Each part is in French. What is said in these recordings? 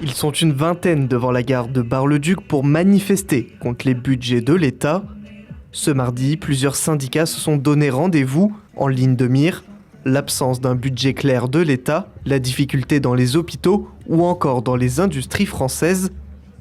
Ils sont une vingtaine devant la gare de Bar-le-Duc pour manifester contre les budgets de l'État. Ce mardi, plusieurs syndicats se sont donné rendez-vous en ligne de mire. L'absence d'un budget clair de l'État, la difficulté dans les hôpitaux ou encore dans les industries françaises.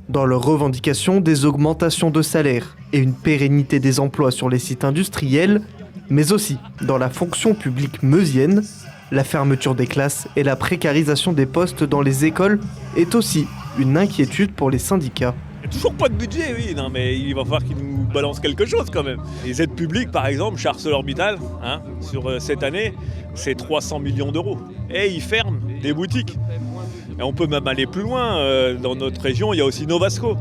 Dans leurs revendications, des augmentations de salaire et une pérennité des emplois sur les sites industriels, mais aussi dans la fonction publique meusienne. La fermeture des classes et la précarisation des postes dans les écoles est aussi une inquiétude pour les syndicats. Il n'y a toujours pas de budget, oui, non, mais il va falloir qu'ils nous balancent quelque chose quand même. Les aides publiques, par exemple, chez ArcelorMittal, sur cette année, c'est 300 millions d'euros. Et ils ferment des boutiques. Et on peut même aller plus loin. Dans notre région, il y a aussi Novasco.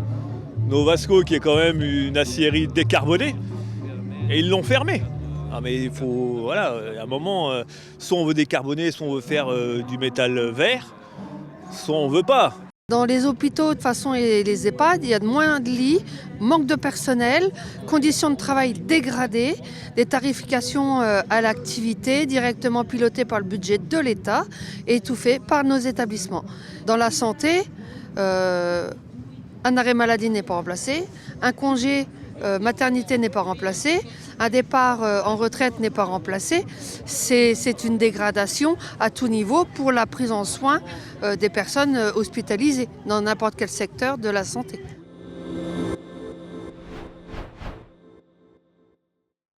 Novasco qui est quand même une aciérie décarbonée. Et ils l'ont fermée. Ah mais il faut, voilà, à un moment, soit on veut décarboner, soit on veut faire du métal vert, soit on veut pas. Dans les hôpitaux, de toute façon, et les EHPAD, il y a de moins de lits, manque de personnel, conditions de travail dégradées, des tarifications à l'activité directement pilotées par le budget de l'État et étouffées par nos établissements. Dans la santé, un arrêt maladie n'est pas remplacé, un congé maternité n'est pas remplacé, un départ en retraite n'est pas remplacé. C'est une dégradation à tout niveau pour la prise en soin des personnes hospitalisées dans n'importe quel secteur de la santé.